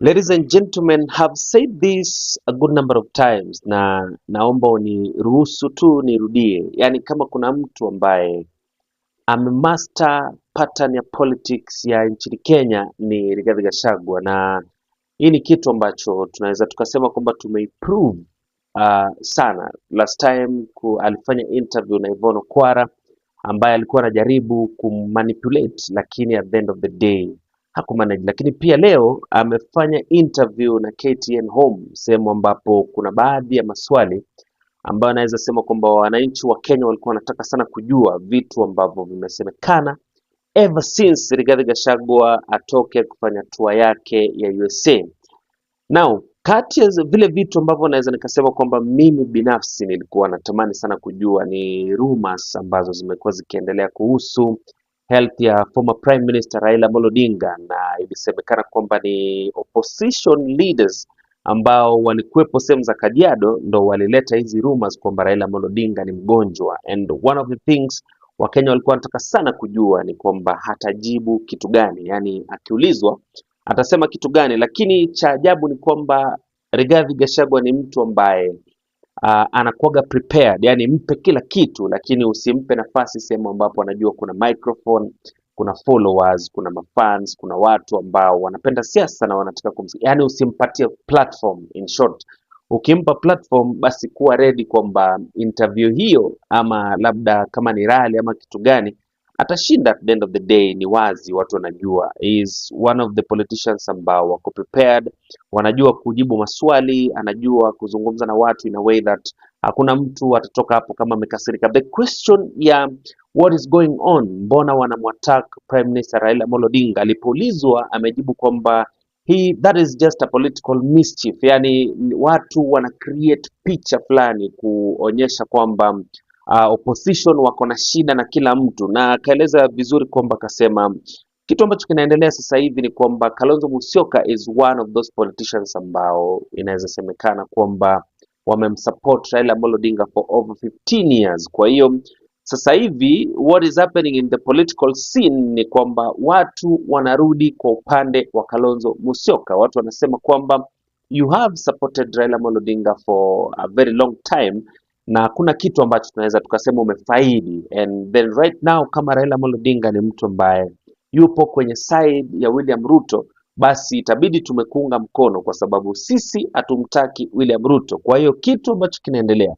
Ladies and gentlemen, have said this a good number of times na naomba uniruhusu tu nirudie. Yaani kama kuna mtu ambaye amemaster pattern ya politics ya nchini Kenya ni Rigathi Gachagua, na hii ni kitu ambacho tunaweza tukasema kwamba tumeimprove sana. Last time alifanya interview na Yvonne Okwara ambaye alikuwa anajaribu kummanipulate, lakini at the end of the day hakumanage. Lakini pia leo amefanya interview na KTN Home, sehemu ambapo kuna baadhi ya maswali ambayo anaweza sema kwamba wananchi wa Kenya walikuwa wanataka sana kujua vitu ambavyo vimesemekana ever since Rigathi Gachagua atoke kufanya tour yake ya USA. Now, kati ya vile vitu ambavyo naweza nikasema kwamba mimi binafsi nilikuwa natamani sana kujua ni rumors ambazo zimekuwa zikiendelea kuhusu health ya former Prime Minister Raila Amolo Odinga, na ilisemekana kwamba ni opposition leaders ambao walikuwepo sehemu za Kajiado ndo walileta hizi rumors kwamba Raila Amolo Odinga ni mgonjwa, and one of the things Wakenya walikuwa wanataka sana kujua ni kwamba hatajibu kitu gani, yani akiulizwa atasema kitu gani. Lakini cha ajabu ni kwamba Rigathi Gachagua ni mtu ambaye anakuwaga prepared, yani mpe kila kitu, lakini usimpe nafasi sehemu ambapo anajua kuna microphone, kuna followers, kuna mafans, kuna watu ambao wanapenda siasa na wanataka yani usimpatie platform. In short, ukimpa platform basi kuwa ready kwamba interview hiyo ama labda kama ni rally ama kitu gani atashinda. At the end of the day ni wazi, watu wanajua is one of the politicians ambao wako prepared, wanajua kujibu maswali, anajua kuzungumza na watu in a way that hakuna mtu atatoka hapo kama amekasirika. The question ya what is going on, mbona wanamwattack Prime Minister Raila Amolo Odinga, alipoulizwa amejibu kwamba that is just a political mischief, yani watu wana create picha fulani kuonyesha kwamba opposition wako na shida na kila mtu, na akaeleza vizuri kwamba akasema kitu ambacho kinaendelea sasa hivi ni kwamba Kalonzo Musyoka is one of those politicians ambao inaweza semekana kwamba wamemsupport Raila Amolo Odinga for over 15 years. Kwa hiyo sasa hivi what is happening in the political scene ni kwamba watu wanarudi kwa upande wa Kalonzo Musyoka. Watu wanasema kwamba you have supported Raila Amolo Odinga for a very long time na hakuna kitu ambacho tunaweza tukasema umefaidi, and then right now kama Raila Amolo Odinga ni mtu ambaye yupo kwenye side ya William Ruto, basi itabidi tumekuunga mkono kwa sababu sisi hatumtaki William Ruto. Kwa hiyo kitu ambacho kinaendelea,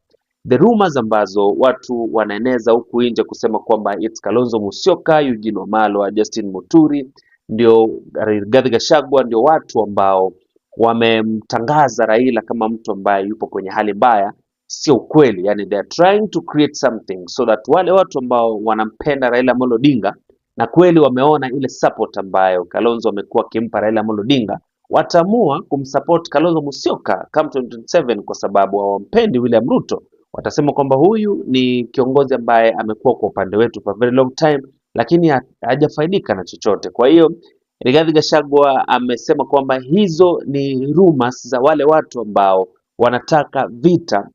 the rumors ambazo watu wanaeneza huku nje kusema kwamba it's Kalonzo Musyoka, Eugene Wamalwa, Justin Muturi, ndio Rigathi Gachagua, ndio watu ambao wamemtangaza Raila kama mtu ambaye yupo kwenye hali mbaya, sio ukweli. Yani they are trying to create something so that wale watu ambao wanampenda Raila Amolo Odinga na kweli wameona ile support ambayo Kalonzo amekuwa akimpa Raila Amolo Odinga, wataamua kumsupport Kalonzo Musyoka kama 2027 kwa sababu hawampendi William Ruto. Watasema kwamba huyu ni kiongozi ambaye amekuwa kwa upande wetu for a very long time, lakini hajafaidika na chochote. Kwa hiyo Rigathi Gachagua amesema kwamba hizo ni rumors za wale watu ambao wanataka vita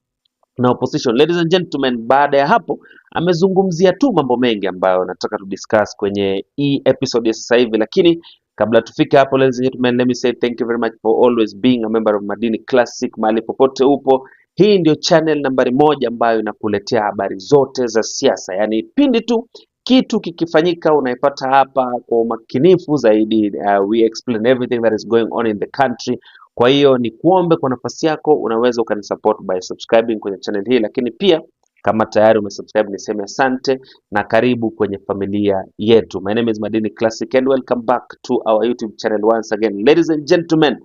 na opposition. Ladies and gentlemen, baada ya hapo amezungumzia tu mambo mengi ambayo nataka to discuss kwenye hii episode ya sasa hivi, lakini kabla tufike hapo, ladies and gentlemen, let me say thank you very much for always being a member of Madini Classic mahali popote upo. Hii ndio channel nambari 1 ambayo inakuletea habari zote za siasa, yani pindi tu kitu kikifanyika unaipata hapa kwa umakinifu zaidi. We explain everything that is going on in the country. Kwa hiyo ni kuombe kwa nafasi yako unaweza ukanisupport by subscribing kwenye channel hii, lakini pia kama tayari umesubscribe niseme asante na karibu kwenye familia yetu. My name is Madini Classic and welcome back to our YouTube channel once again. Ladies and gentlemen,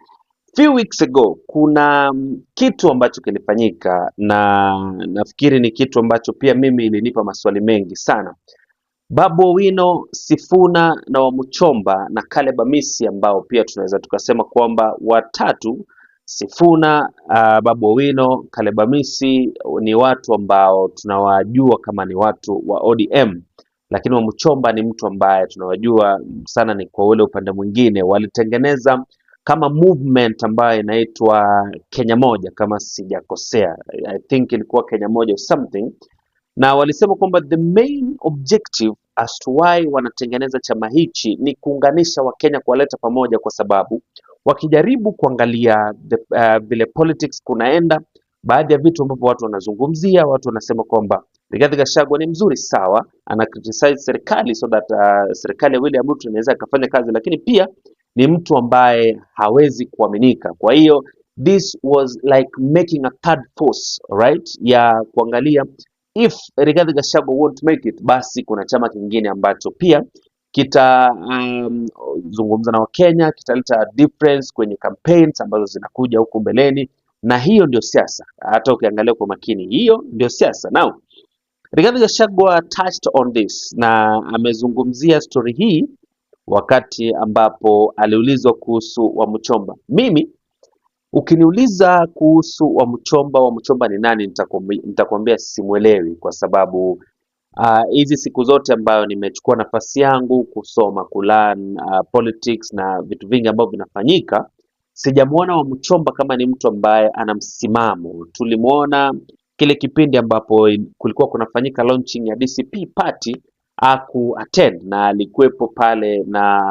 few weeks ago kuna kitu ambacho kilifanyika na nafikiri ni kitu ambacho pia mimi ilinipa maswali mengi sana. Babu Owino, Sifuna na Wamuchomba na Caleb Amisi ambao pia tunaweza tukasema kwamba watatu, Sifuna, Babu Owino, Caleb Amisi ni watu ambao tunawajua kama ni watu wa ODM, lakini Wamuchomba ni mtu ambaye tunawajua sana ni kwa ule upande mwingine. Walitengeneza kama movement ambayo inaitwa Kenya Moja kama sijakosea, I think ilikuwa Kenya Moja or something, na walisema kwamba the main objective as to why wanatengeneza chama hichi ni kuunganisha Wakenya, kuwaleta pamoja, kwa sababu wakijaribu kuangalia vile politics kunaenda, baadhi ya vitu ambavyo watu wanazungumzia, watu wanasema kwamba Rigathi Gachagua ni mzuri sawa, ana criticize serikali so that serikali ya William Ruto inaweza ikafanya kazi, lakini pia ni mtu ambaye hawezi kuaminika. Kwa hiyo this was like making a third force, right, ya kuangalia if Rigathi Gachagua won't make it, basi kuna chama kingine ambacho pia kitazungumza na Wakenya, kitaleta difference kwenye campaigns ambazo zinakuja huku mbeleni, na hiyo ndio siasa. Hata ukiangalia kwa makini, hiyo ndio siasa. Now Rigathi Gachagua touched on this na amezungumzia story hii wakati ambapo aliulizwa kuhusu Wamuchomba. Mimi ukiniuliza kuhusu Wamuchomba ni nani, nitakwambia simuelewi, kwa sababu hizi siku zote ambayo nimechukua nafasi yangu kusoma kulearn politics na vitu vingi ambavyo vinafanyika, sijamuona Wamuchomba kama ni mtu ambaye ana msimamo. Tulimuona kile kipindi ambapo kulikuwa kunafanyika launching ya DCP party, attend na alikuwepo pale na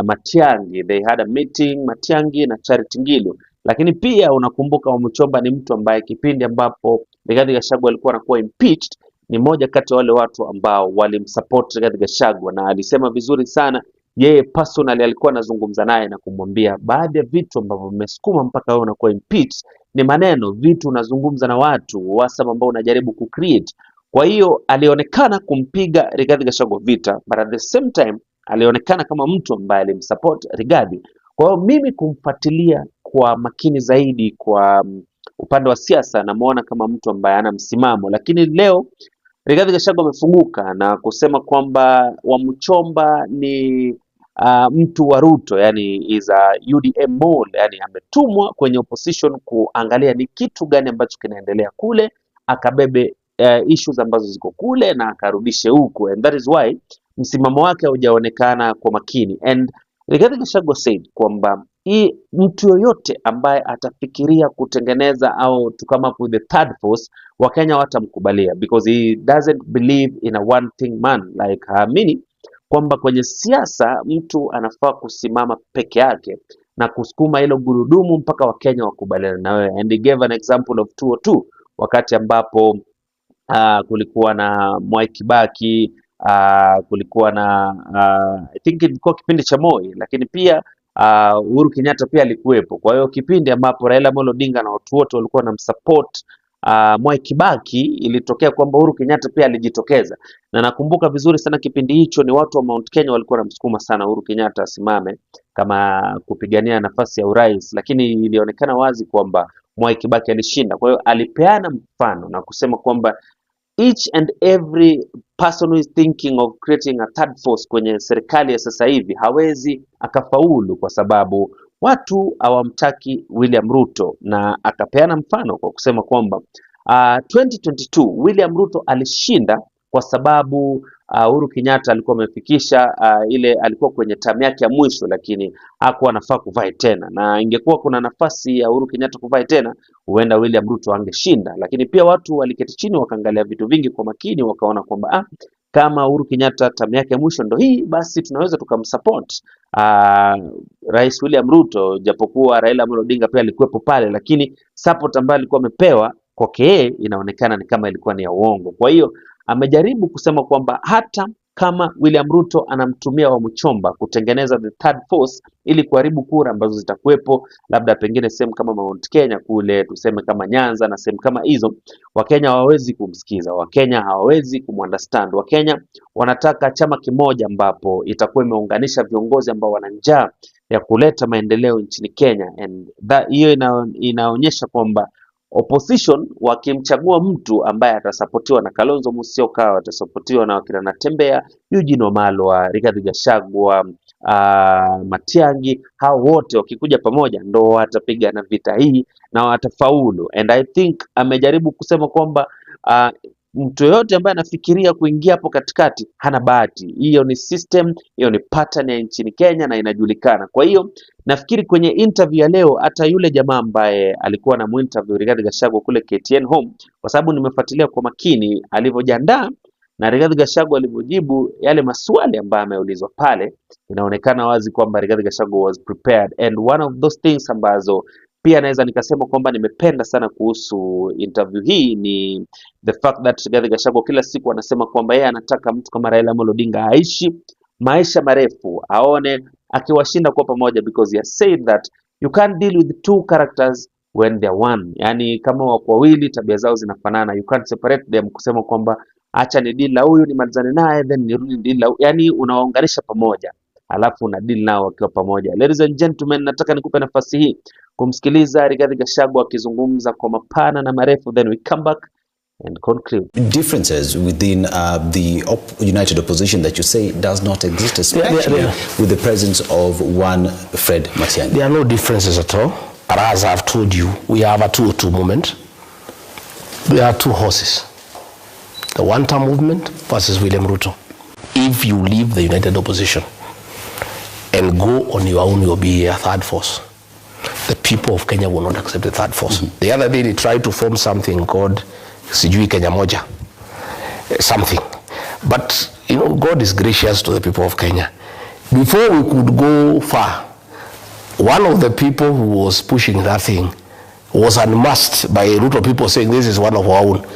Matiang'i. They had a meeting, Matiang'i na Charity Ngilu. Lakini pia unakumbuka Wamuchomba ni mtu ambaye kipindi ambapo Rigathi Gachagua alikuwa anakuwa impeached, ni moja kati ya wale watu ambao walimsupport Rigathi Gachagua, na alisema vizuri sana. Yeye personally alikuwa anazungumza naye na kumwambia baadhi ya vitu ambavyo vimesukuma mpaka wewe unakuwa impeached ni maneno, vitu unazungumza na watu WhatsApp ambao unajaribu kucreate. Kwa hiyo alionekana kumpiga Rigathi Gachagua vita, but at the same time alionekana kama mtu ambaye alimsupport Rigathi. Kwa hiyo mimi kumfuatilia kwa makini zaidi kwa upande wa siasa, namuona kama mtu ambaye ana msimamo, lakini leo Rigathi Gachagua amefunguka na kusema kwamba Wamuchomba ni mtu wa RUTO, yani is a UDM mole, yani ametumwa kwenye opposition kuangalia ni kitu gani ambacho kinaendelea kule, akabebe issues ambazo ziko kule na akarudishe huku, and that is why msimamo wake haujaonekana kwa makini. And Rigathi Gachagua said kwamba mtu yoyote ambaye atafikiria kutengeneza au to come up with the third force, Wakenya watamkubalia, because he doesn't believe in a one thing man, like haamini kwamba kwenye siasa mtu anafaa kusimama peke yake na kusukuma hilo gurudumu mpaka Wakenya wakubaliane na wewe. And he gave an example of 202 wakati ambapo kulikuwa na Mwai Kibaki, kulikuwa na I think ilikuwa kipindi cha Moi, lakini pia Uhuru Kenyatta pia alikuwepo. Kwa hiyo kipindi ambapo Raila Amolo Odinga na watu wote walikuwa wanamsupport Mwai Kibaki, ilitokea kwamba Uhuru Kenyatta pia alijitokeza, na nakumbuka vizuri sana kipindi hicho ni watu wa Mount Kenya walikuwa wanamsukuma sana Uhuru Kenyatta asimame kama kupigania nafasi ya urais, lakini ilionekana wazi kwamba Mwai Kibaki alishinda. Kwa hiyo alipeana mfano na kusema kwamba each and every person who is thinking of creating a third force kwenye serikali ya sasa hivi hawezi akafaulu, kwa sababu watu hawamtaki William Ruto, na akapeana mfano kwa kusema kwamba 2022 William Ruto alishinda kwa sababu Uhuru Kenyatta alikuwa amefikisha alikuwa kwenye term yake ya mwisho, lakini hakuwa anafaa kuvai tena, na ingekuwa kuna nafasi ya Uhuru Kenyatta kuvai tena, huenda William Ruto angeshinda. Lakini pia watu waliketi chini wakaangalia vitu vingi kwa makini, wakaona kwamba kama Uhuru Kenyatta term yake ya mwisho ndo hii, basi tunaweza tukamsupport Rais William Ruto, japokuwa Raila Amolo Odinga pia alikuwepo pale, lakini support ambayo alikuwa amepewa kwake yeye inaonekana ni kama ilikuwa ni ya uongo. Kwa hiyo amejaribu kusema kwamba hata kama William Ruto anamtumia Wamuchomba kutengeneza the third force ili kuharibu kura ambazo zitakuwepo labda pengine sehemu kama Mount Kenya kule, tuseme kama Nyanza na sehemu kama hizo, Wakenya hawawezi kumsikiza, Wakenya hawawezi kumunderstand. Wakenya wanataka chama kimoja ambapo itakuwa imeunganisha viongozi ambao wana njaa ya kuleta maendeleo nchini Kenya, and hiyo inaonyesha kwamba opposition wakimchagua mtu ambaye atasapotiwa na Kalonzo Musyoka, atasapotiwa na wakina Natembea, Eugene Wamalwa, Rigathi Gachagua, Matiang'i, hao wote wakikuja pamoja ndo watapigana vita hii na watafaulu. And I think amejaribu kusema kwamba mtu yote ambaye anafikiria kuingia hapo katikati hana bahati. Hiyo ni system, hiyo ni pattern ya nchini Kenya na inajulikana. Kwa hiyo nafikiri kwenye interview ya leo, hata yule jamaa ambaye alikuwa na interview Rigathi Gachagua kule KTN home, kwa sababu nimefuatilia kwa makini alivyojiandaa, Na Rigathi Gachagua alivyojibu yale maswali ambayo ameulizwa pale, inaonekana wazi kwamba Rigathi Gachagua was prepared, and one of those things ambazo pia naweza nikasema kwamba nimependa sana kuhusu interview hii ni the fact that Rigathi Gachagua kila siku anasema kwamba yeye anataka mtu kama Raila Amolo Odinga aishi maisha marefu, aone akiwashinda kwa pamoja, because he has said that you can't deal with two characters when they're one. Yani kama wako wawili tabia zao zinafanana, you can't separate them, kusema kwamba acha ni deal na huyu nimalizane naye then nirudi deal na, yani unawaunganisha pamoja alafu una deal nao wakiwa pamoja. Ladies and gentlemen, nataka nikupe nafasi hii kumsikiliza Rigathi Gachagua akizungumza kwa mapana na marefu, then we come back and conclude. Differences within the united opposition that you say does not exist, especially with the presence of one Fred Matiang'i. There are no differences at all. As I've told you, we have a 2-2 movement. There are two horses. The one-term movement versus William Ruto. If you leave the united opposition and go on your own, you'll be a third force. The people of Kenya will not accept the third force. The other day they tried to form something called Sijui Kenya Moja, something. But, you know, God is gracious to the people of Kenya. Before we could go far, one of the people who was pushing that thing was unmasked by a lot of people saying this is one of our own.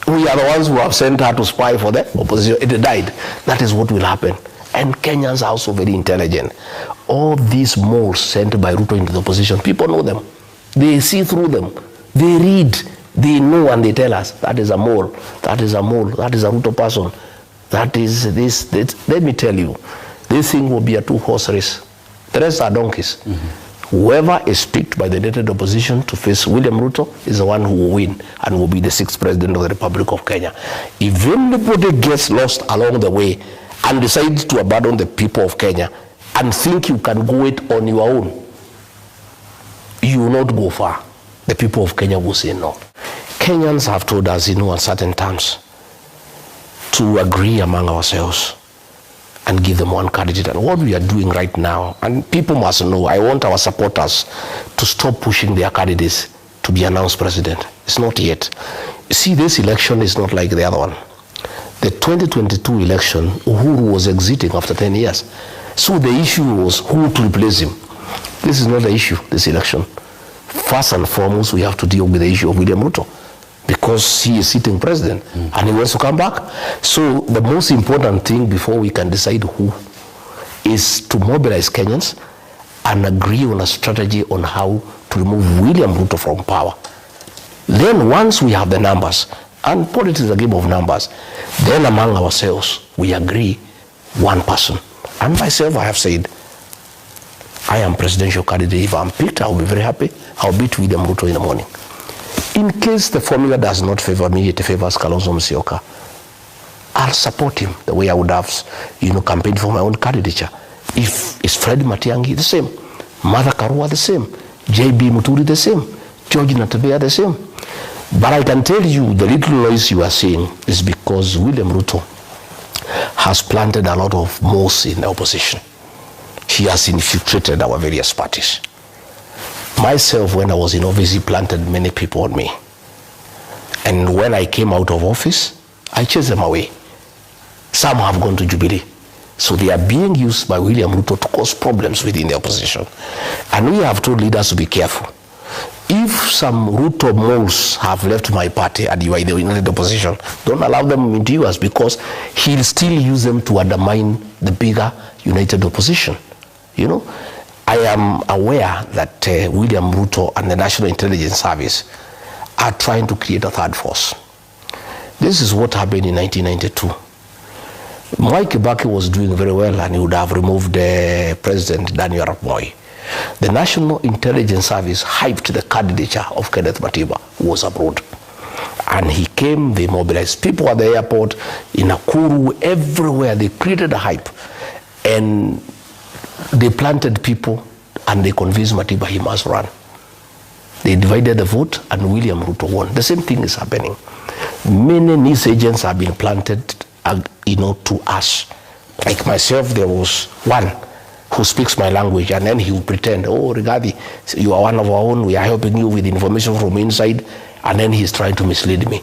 We are the ones who have sent her to spy for the opposition. It died. That is what will happen. And Kenyans are also very intelligent. All these moles sent by RUTO into the opposition, people know them. They see through them. They read. They know and they tell us, that is a mole, that is a mole, that is a RUTO person, that is this. Let me tell you, this thing will be a 2-horse race. The rest are donkeys. Whoever is picked by the united opposition to face William Ruto is the one who will win and will be the 6th president of the Republic of Kenya. If anybody gets lost along the way and decides to abandon the people of Kenya and think you can go it on your own, you will not go far. The people of Kenya will say no. Kenyans have told us, in uncertain terms, to agree among ourselves and give them one candidate. And what we are doing right now, and people must know, I want our supporters to stop pushing their candidates to be announced president. It's not yet. You see, this election is not like the other one. The 2022 election, Uhuru was exiting after 10 years. So the issue was who to replace him. This is not the issue, this election. First and foremost, we have to deal with the issue of William Ruto, because he is sitting president and he wants to come back. So the most important thing before we can decide who is to mobilize Kenyans and agree on a strategy on how to remove William Ruto from power. Then once we have the numbers, and politics is a game of numbers, then among ourselves we agree one person. And myself, I have said, I am presidential candidate. If I'm picked, I'll be very happy. I'll beat William Ruto in the morning. In case the formula does not favor me, it favors Kalonzo Musyoka, I'll support him the way I would have, campaigned for my own candidature. If it's Fred Matiang'i, the same. Martha Karua, the same. JB Muturi, the same. George Natabea, the same. But I can tell you, the little noise you are seeing is because William Ruto has planted a lot of moss in the opposition. He has infiltrated our various parties. Myself, when I was in office, he planted many people on me. And when I came out of office, I chased them away. Some have gone to Jubilee. So they are being used by William Ruto to cause problems within the opposition. And we have told leaders to be careful. If some Ruto moles have left my party and you are in the united opposition, don't allow them into yours, because he'll still use them to undermine the bigger united opposition. I am aware that William Ruto and the National Intelligence Service are trying to create a third force. This is what happened in 1992. Mwai Kibaki was doing very well and he would have removed President Daniel Arap Moi. The National Intelligence Service hyped the candidature of Kenneth Matiba, who was abroad. And he came, they mobilized people at the airport, in Nakuru, everywhere. They created a hype. And they planted people and they convinced Matiba he must run. They divided the vote and William Ruto won. The same thing is happening. Many news agents have been planted, to us. Like myself, there was one who speaks my language, and then he will pretend, oh, Rigathi, you are one of our own, we are helping you with information from inside, and then he's trying to mislead me.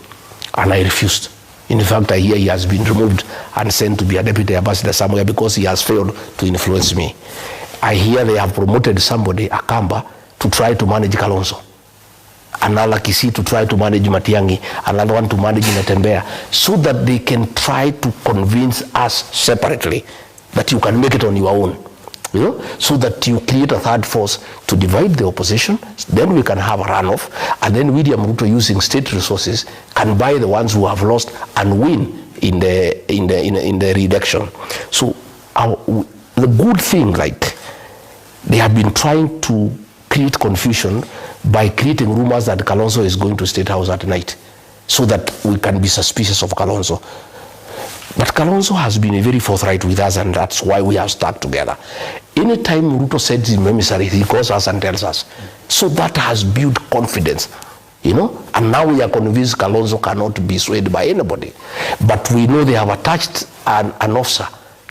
And I refused. In fact, I hear he has been removed and sent to be a deputy ambassador somewhere because he has failed to influence me. I hear they have promoted somebody, Akamba, to try to manage Kalonzo. Another Kisi to try to manage Matiang'i, another one to manage Natembea, so that they can try to convince us separately that you can make it on your own. You know, so that you create a third force to divide the opposition, then we can have a runoff, and then William Ruto, using state resources, can buy the ones who have lost and win in the re-election. So the good thing, like, they have been trying to create confusion by creating rumors that Kalonzo is going to State House at night, so that we can be suspicious of Kalonzo. But Kalonzo has been very forthright with us, and that's why we have stuck together. Anytime Ruto sends him emissaries, he calls us and tells us. So that has built confidence, you know. And now we are convinced Kalonzo cannot be swayed by anybody. But we know they have attached an officer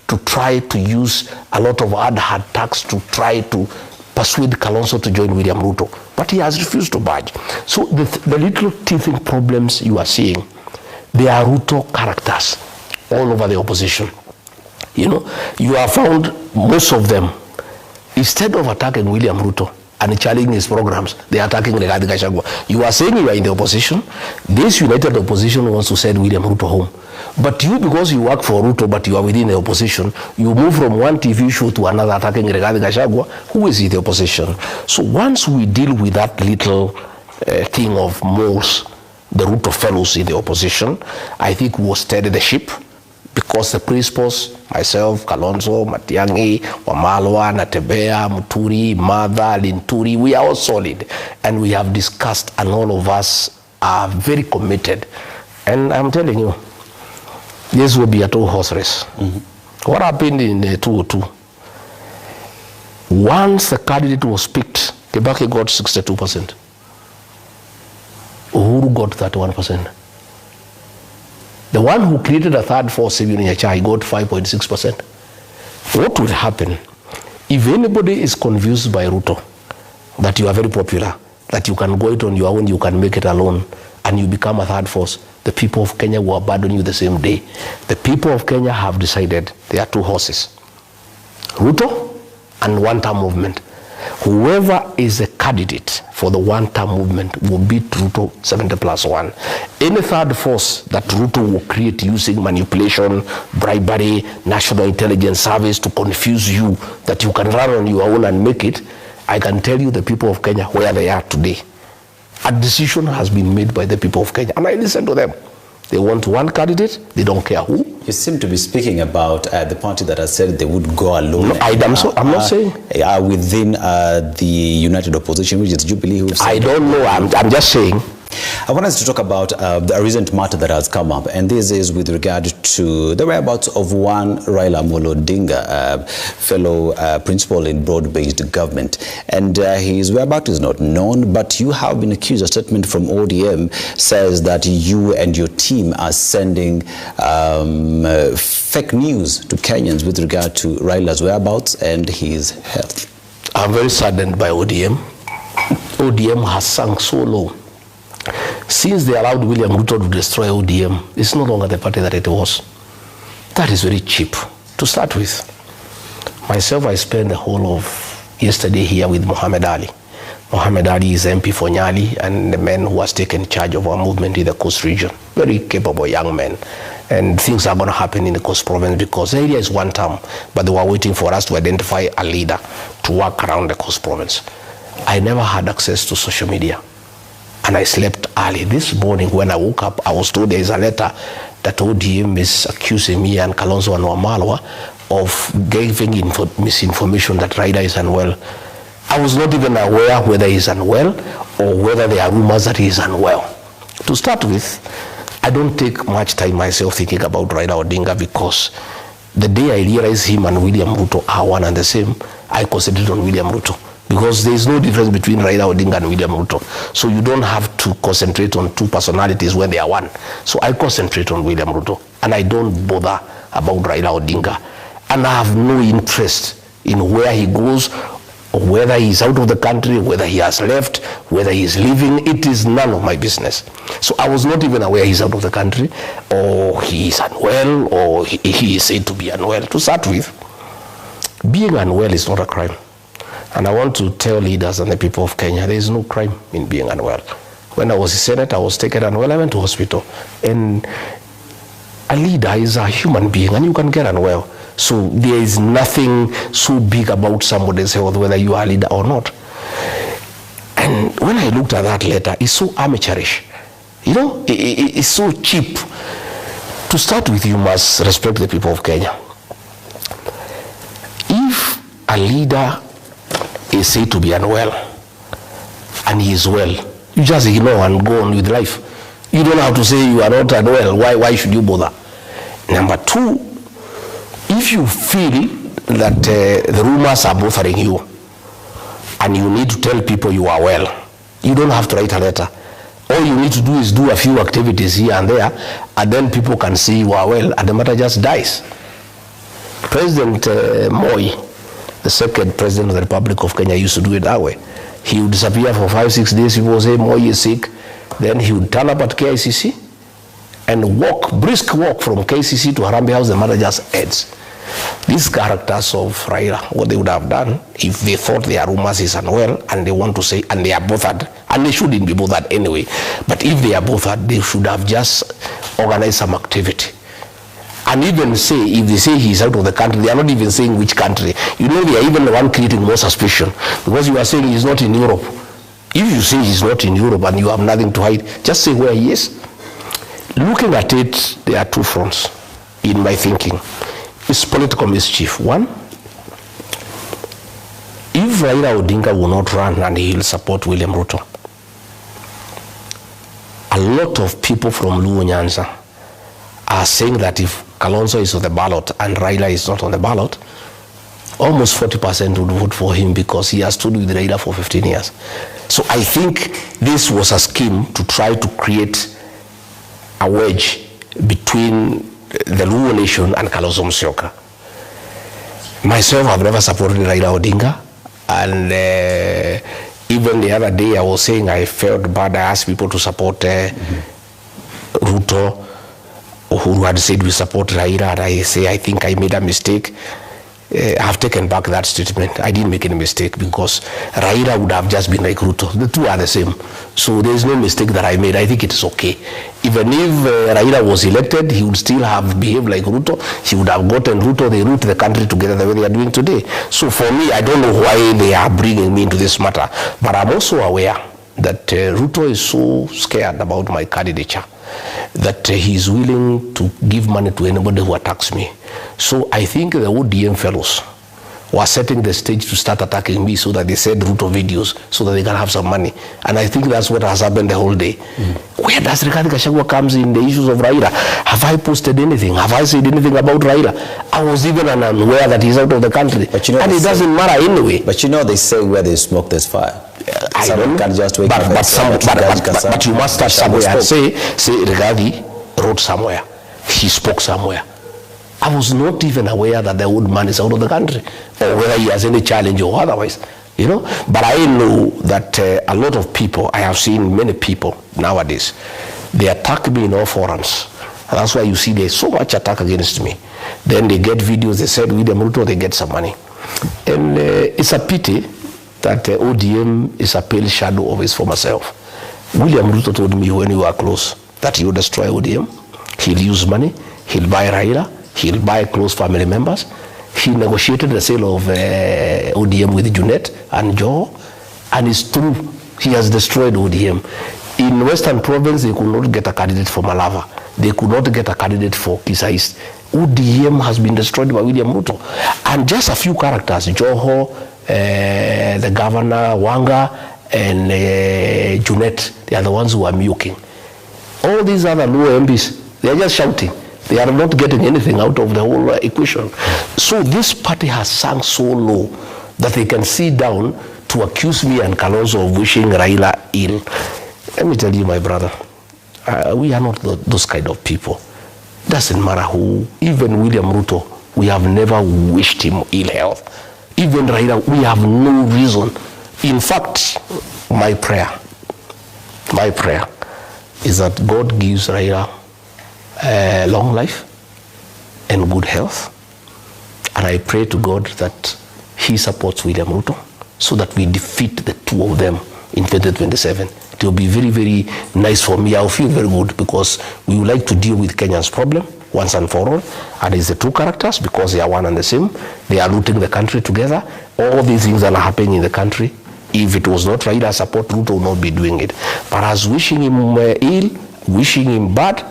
to try to use a lot of hard attacks to try to persuade Kalonzo to join William Ruto. But he has refused to budge. So the little teething problems you are seeing, they are Ruto characters all over the opposition. You know, you have found most of them, instead of attacking William Ruto and challenging his programs, they are attacking Gachagua. You are saying you are in the opposition. This united opposition wants to send William Ruto home. But you, because you work for Ruto, but you are within the opposition, you move from one TV show to another attacking Gachagua, who is in the opposition. So once we deal with that little thing of moles, the Ruto fellows in the opposition, I think we will steady the ship. Because the principals, myself, Kalonzo, Matiang'i, Wamalwa, Natembea, Muturi, Mada, Linturi, we are all solid. And we have discussed, and all of us are very committed. And I'm telling you, this will be a two-horse race. Mm-hmm. What happened in 2002? Once the candidate was picked, Kibaki got 62%. Uhuru got 31%. The one who created a third force, Sibin Nyachai, got 5.6%. What would happen if anybody is confused by Ruto, that you are very popular, that you can go it on your own, you can make it alone, and you become a third force? The people of Kenya will abandon you the same day. The people of Kenya have decided there are two horses, Ruto and one-term movement. Whoever is a candidate for the one-term movement will beat Ruto 70+1. Any third force that Ruto will create using manipulation, bribery, national intelligence service to confuse you, that you can run on your own and make it, I can tell you the people of Kenya where they are today. A decision has been made by the people of Kenya, and I listen to them. They want one candidate, they don't care who. You seem to be speaking about the party that has said they would go alone. No, I'm not saying. Within the united opposition, which is Jubilee. Who I don't know, I'm just saying. I want us to talk about a recent matter that has come up, and this is with regard to the whereabouts of one Raila Odinga, fellow principal in broad-based government. And his whereabouts is not known, but you have been accused. A statement from ODM says that you and your team are sending fake news to Kenyans with regard to Raila's whereabouts and his health. I'm very saddened by ODM. ODM has sunk so low. Since they allowed William Ruto to destroy ODM, it's no longer the party that it was. That is very cheap to start with. Myself, I spent the whole of yesterday here with Mohammed Ali. Mohammed Ali is MP for Nyali and the man who has taken charge of our movement in the Coast region. Very capable young man. And things are going to happen in the Coast province because the area is one term, but they were waiting for us to identify a leader to work around the Coast province. I never had access to social media. And I slept early. This morning when I woke up, I was told there is a letter that ODM is accusing me and Kalonzo and Wamalwa of giving misinformation that Raila is unwell. I was not even aware whether he is unwell or whether there are rumors that he is unwell. To start with, I don't take much time myself thinking about Raila Odinga because the day I realized him and William Ruto are one and the same, I concentrated on William Ruto. Because there is no difference between Raila Odinga and William Ruto. So you don't have to concentrate on two personalities when they are one. So I concentrate on William Ruto. And I don't bother about Raila Odinga. And I have no interest in where he goes Whether he's out of the country, whether he has left, whether he's leaving, it is none of my business. So I was not even aware he's out of the country, or he is unwell, or he is said to be unwell. To start with, being unwell is not a crime. And I want to tell leaders and the people of Kenya, there is no crime in being unwell. When I was a senator, I was taken unwell, I went to hospital. And a leader is a human being, and you can get unwell. So there is nothing so big about somebody's health, whether you are a leader or not. And when I looked at that letter, it's so amateurish. You know, it's so cheap. To start with, you must respect the people of Kenya. If a leader is said to be unwell, and he is well, you just ignore and go on with life. You don't have to say you are not unwell. Why should you bother? Number two, if you feel that the rumors are bothering you, and you need to tell people you are well, you don't have to write a letter. All you need to do is do a few activities here and there, and then people can see you are well, and the matter just dies. President Moi, the second president of the Republic of Kenya, used to do it that way. He would disappear for 5-6 days. People would say Moi is sick. Then he would turn up at KICC and brisk walk from KCC to Harambee House. The matter just ends. These characters of RAILA, what they would have done if they thought their rumors is unwell and they want to say, and they are bothered, and they shouldn't be bothered anyway, but if they are bothered, they should have just organized some activity. And even say, if they say he's out of the country, they are not even saying which country. You know, they are even the one creating more suspicion, because you are saying he's not in Europe. If you say he's not in Europe and you have nothing to hide, just say where he is. Looking at it, there are two fronts in my thinking. It's political mischief. One, if Raila Odinga will not run and he will support William Ruto, a lot of people from Luo Nyanza are saying that if Kalonzo is on the ballot and Raila is not on the ballot, almost 40% would vote for him because he has stood with Raila for 15 years. So I think this was a scheme to try to create a wedge between the Luo nation and Kalonzo Musyoka. Myself, I've never supported Raila Odinga, and even the other day I was saying I felt bad. I asked people to support Ruto, who had said we support Raila, and I say I think I made a mistake. I have taken back that statement. I didn't make any mistake, because Raila would have just been like Ruto. The two are the same. So there is no mistake that I made. I think it is okay. Even if Raila was elected, he would still have behaved like Ruto. He would have gotten Ruto, they root the country together the way they are doing today. So for me, I don't know why they are bringing me into this matter. But I'm also aware that Ruto is so scared about my candidature that he is willing to give money to anybody who attacks me. So I think the ODM fellows were setting the stage to start attacking me, so that they said Ruto videos so that they can have some money. And I think that's what has happened the whole day. Where does Gachagua comes in the issues of Raila? Have I posted anything? Have I said anything about Raila? I was even unaware that he's out of the country. But you know, and it doesn't matter anyway. But you know, they say where there's smoke, there's fire. I don't know. Just wake but you must start somewhere and say Rigathi wrote somewhere. He spoke somewhere. I was not even aware that the old man is out of the country, or whether he has any challenge or otherwise, you know. But I know that a lot of people, I have seen many people nowadays, they attack me in all forums. And that's why you see there's so much attack against me. Then they get videos, they said William Ruto, they get some money. And it's a pity that ODM is a pale shadow of his former self. William Ruto told me when we were close that he would destroy ODM. He'll use money, he'll buy Raila, he'll buy close family members. He negotiated the sale of ODM with Junet and Joe, and it's true, he has destroyed ODM. In Western Province, they could not get a candidate for Malava. They could not get a candidate for Kisa East. ODM has been destroyed by William Ruto. And just a few characters, Joho, the governor, Wanga, and Junet, they are the ones who are milking. All these other low MPs, they are just shouting. They are not getting anything out of the whole equation. So this party has sunk so low that they can sit down to accuse me and Kalonzo of wishing Raila ill. Let me tell you, my brother, we are not those kind of people. Doesn't matter who, even William Ruto, we have never wished him ill health. even Raila, we have no reason. In fact, my prayer is that God gives Raila long life and good health. And I pray to God that he supports William Ruto so that we defeat the two of them in 2027. It will be very, very nice for me. I will feel very good because we would like to deal with Kenya's problem once and for all. And it's the two characters because they are one and the same. They are looting the country together. All these things that are happening in the country, if it was not Raila support, Ruto would not be doing it. But as wishing him ill, wishing him bad,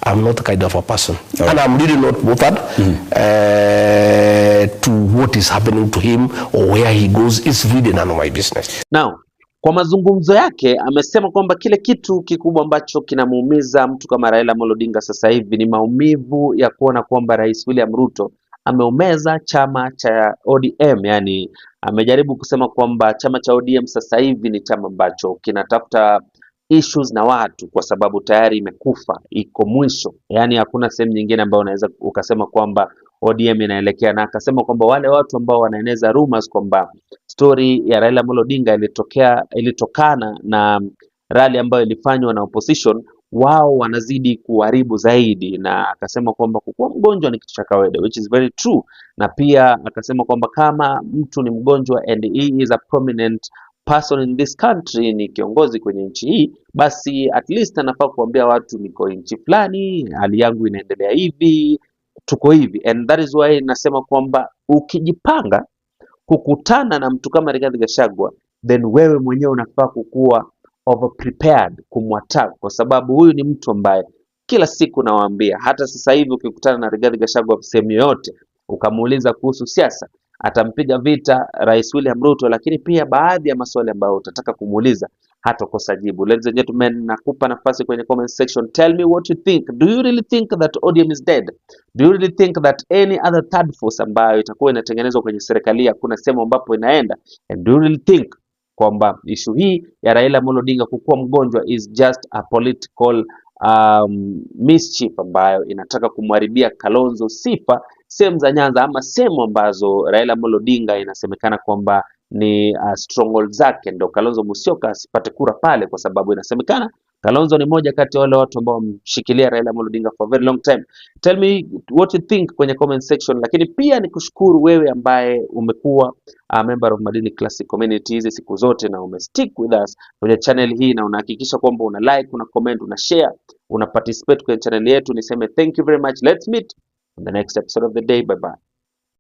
I'm not the kind of a person. Right. And I'm really not bothered to what is happening to him or where he goes. It's really none of my business. Now, kwa mazungumzo yake amesema kwamba kile kitu kikubwa ambacho kinamuumiza mtu kama Raila Amolo Odinga sasa hivi ni maumivu ya kuona kwamba Rais William Ruto ameumeza chama cha ODM. Yani amejaribu kusema kwamba chama cha ODM sasa hivi ni chama ambacho kinatafuta issues na watu kwa sababu tayari imekufa, iko mwisho. Yani hakuna sehemu nyingine ambayo unaweza ukasema kwamba ODM inaelekea, na akasema kwamba wale watu ambao wanaeneza rumors kwamba story ya Raila Amolo Odinga ilitokana na rally ambayo ilifanywa na opposition, wao wanazidi kuharibu zaidi. Na akasema kwamba kuwa mgonjwa ni kitu cha kawaida, which is very true. Na pia akasema kwamba kama mtu ni mgonjwa and he is a prominent person in this country, ni kiongozi kwenye nchi hii, basi at least anafaa kuambia watu niko nchi fulani, hali yangu inaendelea hivi, tuko hivi. And that is why nasema kwamba ukijipanga kukutana na mtu kama Rigathi Gachagua, then wewe mwenyewe unafaa kukuwa over prepared kumwattack, kwa sababu huyu ni mtu ambaye kila siku nawaambia, hata sasa hivi ukikutana na Rigathi Gachagua sehemu yoyote ukamuuliza kuhusu siasa, atampiga vita Rais William Ruto, lakini pia baadhi ya maswali ambayo utataka kumuuliza hatakosa jibu. Ladies and gentlemen, nakupa nafasi kwenye comment section. Tell me what you think. Do you really think that ODM is dead? Do you really think that any other third force ambayo itakuwa inatengenezwa kwenye serikali hakuna sehemu ambapo inaenda? And do you really think kwamba issue hii ya Raila Amolo Odinga kukuwa mgonjwa is just a political mischief ambayo inataka kumharibia Kalonzo sifa sehemu za Nyanza, ama sehemu ambazo Raila Amolo Odinga inasemekana kwamba ni stronghold zake, ndo Kalonzo Musyoka asipate kura pale, kwa sababu inasemekana Kalonzo ni moja kati ya wale watu ambao wamshikilia Raila Amolo Odinga for a very long time. Tell me what you think kwenye comment section. Lakini pia nikushukuru wewe ambaye umekuwa member of Madini Classic Community hizi siku zote na umestick with us kwenye channel hii, na unahakikisha kwamba una like, una comment, una share, una participate kwenye channel yetu. Niseme thank you very much. Let's meet on the next episode of the day. Bye bye.